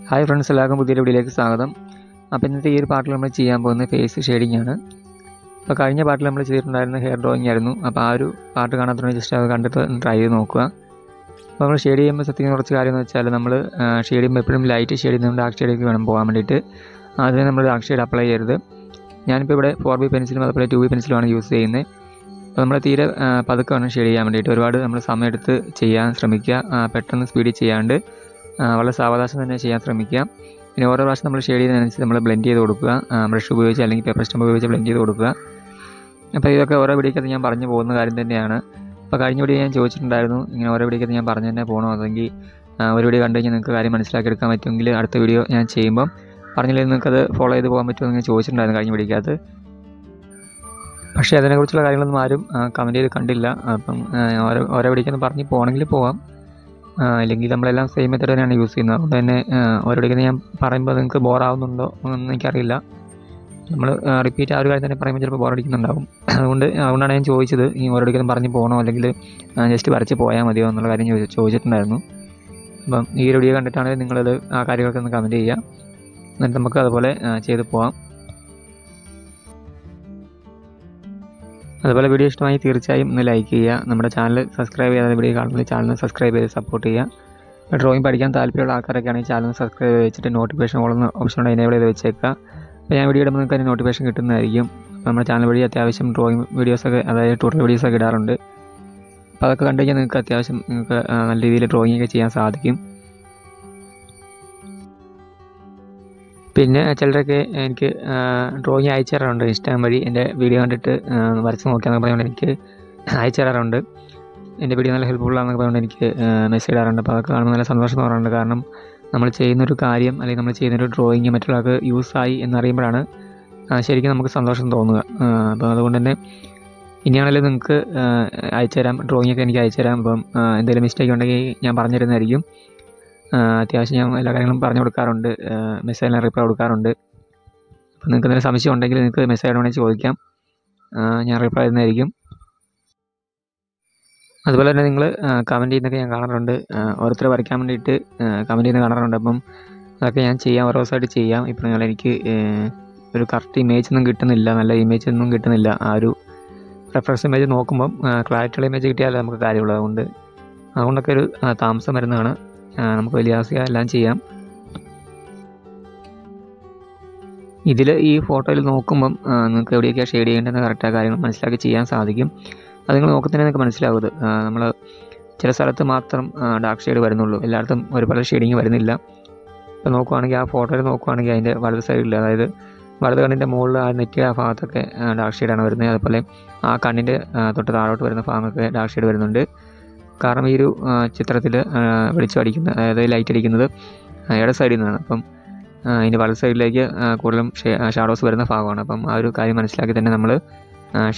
Hi friends, എല്ലാവർക്കും പുതിയൊരു വീഡിയോയിലേക്ക് സ്വാഗതം. അപ്പോൾ ഇന്നത്തെ ഈ ഒരു പാർട്ടിൽ നമ്മൾ ചെയ്യാൻ പോകുന്നത് ഫേസ് ഷെയ്ഡിംഗ് ആണ്. അപ്പോൾ കഴിഞ്ഞ പാർട്ടിൽ നമ്മൾ ചെയ്തിട്ടുണ്ടായിരുന്ന ഹെയർ ഡ്രോയിങ് ആയിരുന്നു. അപ്പോൾ ആ ഒരു പാർട്ട് കാണാത്തതുകൊണ്ട് ജസ്റ്റ് അത് കണ്ടിട്ട് ട്രൈ ചെയ്ത് നോക്കുക. അപ്പോൾ നമ്മൾ ഷെയ്ഡ് ചെയ്യുമ്പോൾ സത്യം കുറച്ച് കാര്യം എന്ന് വെച്ചാൽ നമ്മൾ ഷെയ്ഡ് ചെയ്യുമ്പോൾ എപ്പോഴും ലൈറ്റ് ഷെയ്ഡ് ചെയ്യുന്നത് ഡാർക്ക് ഷെയ്ഡിലേക്ക് വേണം പോകാൻ വേണ്ടിയിട്ട്. അതിന് നമ്മൾ ഡാർക്ക് ഷെയ്ഡ് അപ്ലൈ ചെയ്യരുത്. ഞാനിപ്പോൾ ഇവിടെ 4B പെൻസിലും അതുപോലെ 2B പെൻസിലുമാണ് യൂസ് ചെയ്യുന്നത്. അപ്പോൾ നമ്മൾ തീരെ പതുക്കെ വേണം ഷെയ്ഡ് ചെയ്യാൻ വേണ്ടിയിട്ട്. ഒരുപാട് നമ്മൾ സമയമെടുത്ത് ചെയ്യാൻ ശ്രമിക്കുക. പെട്ടെന്ന് സ്പീഡിൽ ചെയ്യാണ്ട് വളരെ സാവകാശം തന്നെ ചെയ്യാൻ ശ്രമിക്കുക. പിന്നെ ഓരോ പ്രാവശ്യം നമ്മൾ ഷെയ്ഡ് ചെയ്യുന്നതിനനുസരിച്ച് നമ്മൾ ബ്ലെൻഡ് ചെയ്ത് കൊടുക്കുക. ബ്രഷ് ഉപയോഗിച്ച് അല്ലെങ്കിൽ പേപ്പർ സ്റ്റമ്പ് ഉപയോഗിച്ച് ബ്ലെൻഡ് ചെയ്ത് കൊടുക്കുക. അപ്പോൾ ഇതൊക്കെ ഓരോ വീഡിയോക്കകത്ത് ഞാൻ പറഞ്ഞു പോകുന്ന കാര്യം തന്നെയാണ്. അപ്പോൾ കഴിഞ്ഞ വീഡിയോ ഞാൻ ചോദിച്ചിട്ടുണ്ടായിരുന്നു, ഇങ്ങനെ ഓരോ വീഡിയോക്കകത്ത് ഞാൻ പറഞ്ഞു തന്നെ പോകണോ, അല്ലെങ്കിൽ ഒരു വീഡിയോ കണ്ടു കഴിഞ്ഞാൽ നിങ്ങൾക്ക് കാര്യം മനസ്സിലാക്കിയെടുക്കാൻ പറ്റുമെങ്കിൽ അടുത്ത വീഡിയോ ഞാൻ ചെയ്യുമ്പം പറഞ്ഞില്ലെങ്കിൽ നിങ്ങൾക്കത് ഫോളോ ചെയ്ത് പോകാൻ പറ്റുമോ എന്ന് ഞാൻ ചോദിച്ചിട്ടുണ്ടായിരുന്നു കഴിഞ്ഞ വീഡിയോക്കകത്ത്. പക്ഷേ അതിനെക്കുറിച്ചുള്ള കാര്യങ്ങളൊന്നും ആരും കമൻറ്റ് ചെയ്ത് കണ്ടില്ല. അപ്പം ഓരോ വീഡിയോക്കൊന്ന് പറഞ്ഞ് പോകണമെങ്കിൽ പോകാം, അല്ലെങ്കിൽ നമ്മളെല്ലാം സെയിം മെത്തേഡ് തന്നെയാണ് യൂസ് ചെയ്യുന്നത്. അതുകൊണ്ട് തന്നെ ഓരോടിക്കുന്ന ഞാൻ പറയുമ്പോൾ നിങ്ങൾക്ക് ബോറാവുന്നുണ്ടോ എന്നൊന്നും എനിക്കറിയില്ല. നമ്മൾ റിപ്പീറ്റ് ആ ഒരു കാര്യം തന്നെ പറയുമ്പോൾ ചിലപ്പോൾ ബോറടിക്കുന്നുണ്ടാവും. അതുകൊണ്ടാണ് ഞാൻ ചോദിച്ചത്, ഈ ഓരോടിക്കൊന്നും പറഞ്ഞ് പോകണോ അല്ലെങ്കിൽ ജസ്റ്റ് വരച്ച് പോയാൽ മതിയോ എന്നുള്ള കാര്യം ചോദിച്ചിട്ടുണ്ടായിരുന്നു. അപ്പം ഈ ഒരു വീഡിയോ കണ്ടിട്ടാണെങ്കിൽ നിങ്ങളത് ആ കാര്യങ്ങളൊക്കെ ഒന്ന് കമൻറ്റ് ചെയ്യുക. എന്നിട്ട് നമുക്ക് അതുപോലെ ചെയ്ത് പോകാം. അതുപോലെ വീഡിയോ ഇഷ്ടമായി തീർച്ചയായും ഒന്ന് ലൈക്ക് ചെയ്യുക. നമ്മുടെ ചാനൽ സബ്സ്ക്രൈബ് ചെയ്യാതെ വീഡിയോ കാണുമ്പോൾ ചാനൽ സബ്സ്ക്രൈബ് ചെയ്ത് സപ്പോർട്ട് ചെയ്യുക. ഡ്രോയിങ് പഠിക്കാൻ താല്പര്യമുള്ള ആൾക്കാരൊക്കെ ആണെങ്കിൽ ചാനൽ സബ്സ്ക്രൈബ് ചെയ്ത് വെച്ചിട്ട് നോട്ടിഫിക്കേഷൻ ഓളുന്ന ഓപ്ഷൻ എനേബിൾ ചെയ്ത് വെച്ചേക്കുക. അപ്പോൾ ഞാൻ വീഡിയോ ഇടുമ്പോൾ നിങ്ങൾക്ക് അതിന് നോട്ടിഫിക്കേഷൻ കിട്ടുന്നതായിരിക്കും. അപ്പോൾ നമ്മുടെ ചാനൽ വഴി അത്യാവശ്യം ഡ്രോയിങ് വീഡിയോസൊക്കെ, അതായത് ട്യൂട്ടോറിയൽ വീഡിയോസൊക്കെ ഇടാറുണ്ട്. അപ്പോൾ അതൊക്കെ കണ്ടു കഴിഞ്ഞാൽ നിങ്ങൾക്ക് അത്യാവശ്യം നിങ്ങൾക്ക് നല്ല രീതിയിൽ ഡ്രോയിങ് ഒക്കെ ചെയ്യാൻ സാധിക്കും. പിന്നെ ചിലരൊക്കെ എനിക്ക് ഡ്രോയിങ് അയച്ചു തരാറുണ്ട് ഇൻസ്റ്റാഗ്രാം വഴി. എൻ്റെ വീഡിയോ കണ്ടിട്ട് വരച്ച് നോക്കിയാന്നൊക്കെ പറഞ്ഞുകൊണ്ട് എനിക്ക് അയച്ചു തരാറുണ്ട്. എൻ്റെ വീഡിയോ നല്ല ഹെൽപ്ഫുള്ളാണെന്നൊക്കെ പറഞ്ഞുകൊണ്ട് എനിക്ക് മെസ്സേജ് ഇടാറുണ്ട്. അപ്പോൾ അതൊക്കെ കാണുമ്പോൾ നല്ല സന്തോഷം തോന്നാറുണ്ട്. കാരണം നമ്മൾ ചെയ്യുന്നൊരു കാര്യം അല്ലെങ്കിൽ നമ്മൾ ചെയ്യുന്നൊരു ഡ്രോയിങ് മറ്റുള്ളവർക്ക് യൂസായി എന്നറിയുമ്പോഴാണ് ശരിക്കും നമുക്ക് സന്തോഷം തോന്നുക. അപ്പോൾ അതുകൊണ്ട് തന്നെ ഇനിയാണെങ്കിലും നിങ്ങൾക്ക് അയച്ചു തരാം, ഡ്രോയിങ്ങൊക്കെ എനിക്ക് അയച്ചു തരാം. അപ്പം എന്തെങ്കിലും മിസ്റ്റേക്ക് ഉണ്ടെങ്കിൽ ഞാൻ പറഞ്ഞു തരുന്നതായിരിക്കും. അത്യാവശ്യം ഞാൻ എല്ലാ കാര്യങ്ങളും പറഞ്ഞു കൊടുക്കാറുണ്ട്, മെസ്സേജിന് റിപ്ലൈ കൊടുക്കാറുണ്ട്. അപ്പോൾ നിങ്ങൾക്ക് എന്തെങ്കിലും സംശയം ഉണ്ടെങ്കിൽ നിങ്ങൾക്ക് മെസ്സേജ് വേണമെങ്കിൽ ചോദിക്കാം, ഞാൻ റിപ്ലൈ തരുന്നതായിരിക്കും. അതുപോലെ തന്നെ നിങ്ങൾ കമൻറ്റ് ചെയ്യുന്നതൊക്കെ ഞാൻ കാണാറുണ്ട്. ഓരോരുത്തർ വരയ്ക്കാൻ വേണ്ടിയിട്ട് കമൻറ്റ് ചെയ്യുന്ന കാണാറുണ്ട്. അപ്പം അതൊക്കെ ഞാൻ ചെയ്യാം, ഓരോ ദിവസമായിട്ട് ചെയ്യാം. ഇപ്പോൾ നിങ്ങൾ എനിക്ക് ഒരു കറക്റ്റ് ഇമേജ് ഒന്നും കിട്ടുന്നില്ല, നല്ല ഇമേജ് ഒന്നും കിട്ടുന്നില്ല. ആ ഒരു റെഫറൻസ് ഇമേജ് നോക്കുമ്പം ക്ലാരിറ്റിയുള്ള ഇമേജ് കിട്ടിയാലേ നമുക്ക് കാര്യമുള്ളൂ. അതുകൊണ്ടൊക്കെ ഒരു താമസം വരുന്നതാണ്. നമുക്ക് വലിയ ആവശ്യം എല്ലാം ചെയ്യാം. ഇതിൽ ഈ ഫോട്ടോയിൽ നോക്കുമ്പം നിങ്ങൾക്ക് എവിടെയൊക്കെയാണ് ഷെയ്ഡ് ചെയ്യേണ്ടതെന്ന് കറക്റ്റായ കാര്യങ്ങൾ മനസ്സിലാക്കി ചെയ്യാൻ സാധിക്കും. അത് നിങ്ങൾ നോക്കുന്നതിന് നിങ്ങൾക്ക് മനസ്സിലാവും. നമ്മൾ ചില സ്ഥലത്ത് മാത്രം ഡാർക്ക് ഷെയ്ഡ് വരുന്നുള്ളൂ, എല്ലായിടത്തും ഒരുപാട് ഷെയ്ഡിങ് വരുന്നില്ല. ഇപ്പോൾ നോക്കുവാണെങ്കിൽ ആ ഫോട്ടോയിൽ നോക്കുവാണെങ്കിൽ അതിൻ്റെ വലത് സൈഡിൽ, അതായത് വലത് കണ്ണിൻ്റെ മുകളിൽ ആ നെറ്റിയുടെ ആ ഭാഗത്തൊക്കെ ഡാർക്ക് ഷെയ്ഡാണ് വരുന്നത്. അതുപോലെ ആ കണ്ണിൻ്റെ തൊട്ട് താഴോട്ട് വരുന്ന ഭാഗമൊക്കെ ഡാർക്ക് ഷെയ്ഡ് വരുന്നുണ്ട്. കാരണം ഈ ഒരു ചിത്രത്തിൽ വെളിച്ചം അടിക്കുന്നത്, അതായത് ലൈറ്റ് അടിക്കുന്നത് ഇട സൈഡിൽ നിന്നാണ്. അപ്പം അതിൻ്റെ വലത് സൈഡിലേക്ക് കൂടുതലും ഷാഡോസ് വരുന്ന ഭാഗമാണ്. അപ്പം ആ ഒരു കാര്യം മനസ്സിലാക്കി തന്നെ നമ്മൾ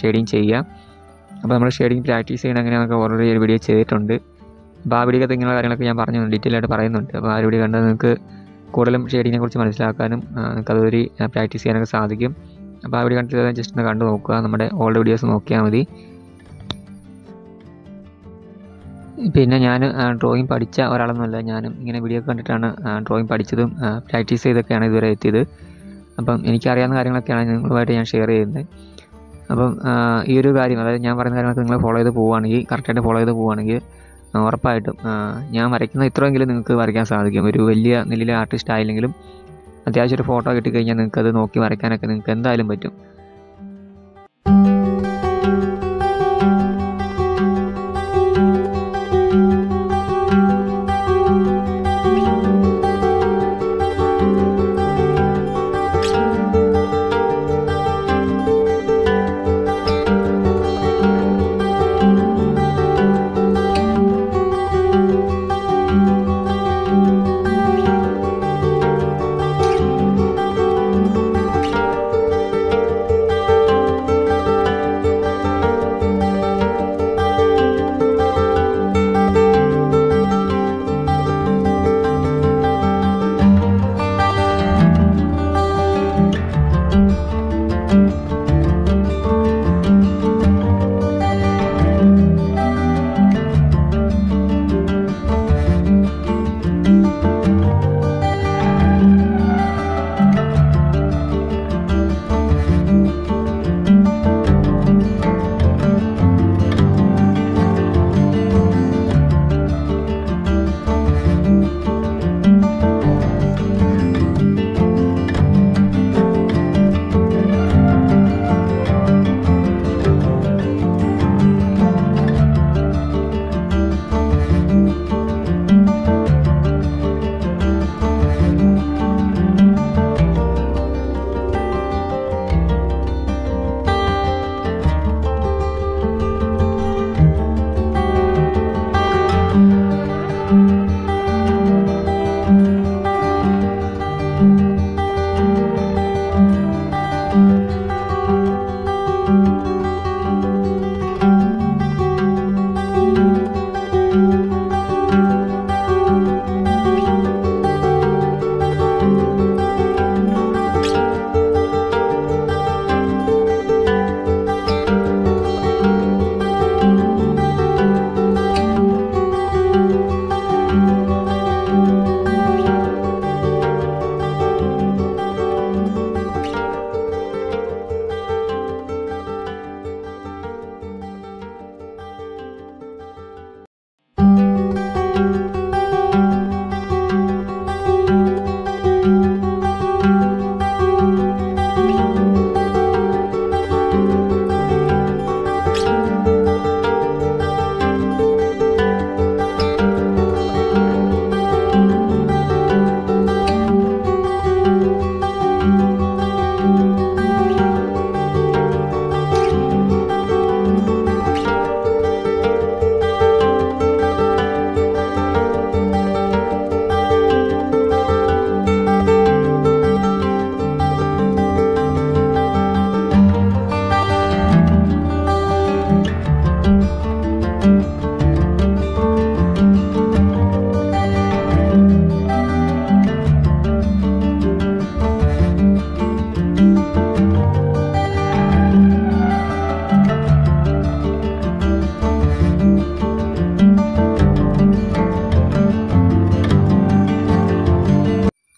ഷെയ്ഡിങ് ചെയ്യുക. അപ്പോൾ നമ്മൾ ഷെയ്ഡിങ് പ്രാക്ടീസ് ചെയ്യണം എങ്ങനെയാണെന്നൊക്കെ ഓൾറെഡി ഒരു വീഡിയോ ചെയ്തിട്ടുണ്ട്. അപ്പോൾ ആ വീഡിയോക്കകത്ത് ഇങ്ങനെയുള്ള കാര്യങ്ങളൊക്കെ ഞാൻ പറഞ്ഞു ഡീറ്റെയിൽ ആയിട്ട് പറയുന്നുണ്ട്. അപ്പോൾ ആ ഒരു വീഡിയോ കണ്ടാൽ നിങ്ങൾക്ക് കൂടുതലും ഷെയ്ഡിങ്ങിനെ കുറിച്ച് മനസ്സിലാക്കാനും നിങ്ങൾക്ക് അതൊരു പ്രാക്ടീസ് ചെയ്യാനൊക്കെ സാധിക്കും. അപ്പോൾ ആ വീഡിയോ കണ്ടിട്ട് ജസ്റ്റ് ഒന്ന് കണ്ടു നോക്കുക, നമ്മുടെ ഓൾഡ് വീഡിയോസ് നോക്കിയാൽ മതി. പിന്നെ ഞാൻ ഡ്രോയിങ് പഠിച്ച ഒരാളൊന്നുമല്ല, ഞാനും ഇങ്ങനെ വീഡിയോ കണ്ടിട്ടാണ് ഡ്രോയിങ് പഠിച്ചതും പ്രാക്ടീസ് ചെയ്തൊക്കെയാണ് ഇതുവരെ എത്തിയത്. അപ്പം എനിക്കറിയാവുന്ന കാര്യങ്ങളൊക്കെയാണ് നിങ്ങളുമായിട്ട് ഞാൻ ഷെയർ ചെയ്യുന്നത്. അപ്പം ഈ ഒരു കാര്യം, അതായത് ഞാൻ പറയുന്ന കാര്യങ്ങളൊക്കെ നിങ്ങൾ ഫോളോ ചെയ്ത് പോവുകയാണെങ്കിൽ, കറക്റ്റായിട്ട് ഫോളോ ചെയ്ത് പോവുകയാണെങ്കിൽ ഉറപ്പായിട്ടും ഞാൻ വരയ്ക്കുന്ന ഇത്രയെങ്കിലും നിങ്ങൾക്ക് വരയ്ക്കാൻ സാധിക്കും. ഒരു വലിയ നിലയിലെ ആർട്ടിസ്റ്റ് ആയില്ലെങ്കിലും അത്യാവശ്യം ഒരു ഫോട്ടോ കിട്ടിക്കഴിഞ്ഞാൽ നിങ്ങൾക്കത് നോക്കി വരയ്ക്കാനൊക്കെ നിങ്ങൾക്ക് എന്തായാലും പറ്റും.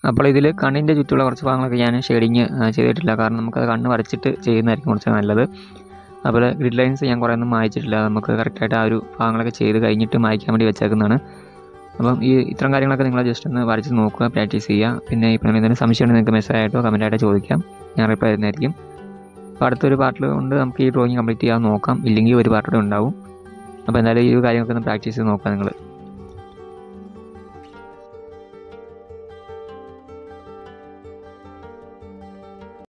അപ്പോൾ ഇതിൽ കണ്ണിൻ്റെ ചുറ്റുള്ള കുറച്ച് ഭാഗങ്ങളൊക്കെ ഞാൻ ഷെയ്ഡിങ് ചെയ്തിട്ടില്ല, കാരണം നമുക്കത് കണ്ണ് വരച്ചിട്ട് ചെയ്യുന്നതായിരിക്കും കുറച്ച് നല്ലത്. അതുപോലെ ഗ്രിഡ് ലൈൻസ് ഞാൻ കുറേ ഒന്നും മായ്ച്ചിട്ടില്ല, നമുക്ക് കറക്റ്റായിട്ട് ആ ഒരു ഭാഗങ്ങളൊക്കെ ചെയ്ത് കഴിഞ്ഞിട്ട് മായ്ക്കാൻ വേണ്ടി വെച്ചേക്കുന്നതാണ്. അപ്പം ഇത്തരം കാര്യങ്ങളൊക്കെ നിങ്ങൾ ജസ്റ്റ് ഒന്ന് വരച്ച് നോക്കുക, പ്രാക്ടീസ് ചെയ്യുക. പിന്നെ ഇപ്പം എന്തെങ്കിലും സംശയമുണ്ടെങ്കിൽ നിങ്ങൾക്ക് മെസ്സേജായിട്ടോ കമൻറ്റായിട്ടോ ചോദിക്കാം, ഞാൻ റിപ്ലൈ തരുന്നതായിരിക്കും. അപ്പോൾ അടുത്തൊരു പാർട്ടിൽ കൊണ്ട് നമുക്ക് ഈ ഡ്രോയിങ് കംപ്ലീറ്റ് ചെയ്യാൻ നോക്കാം, ഇല്ലെങ്കിൽ ഒരു പാർട്ടിയുടെ ഉണ്ടാവും. അപ്പോൾ എന്തായാലും ഈ കാര്യങ്ങളൊക്കെ ഒന്ന് പ്രാക്ടീസ് ചെയ്ത് നോക്കാം നിങ്ങൾ.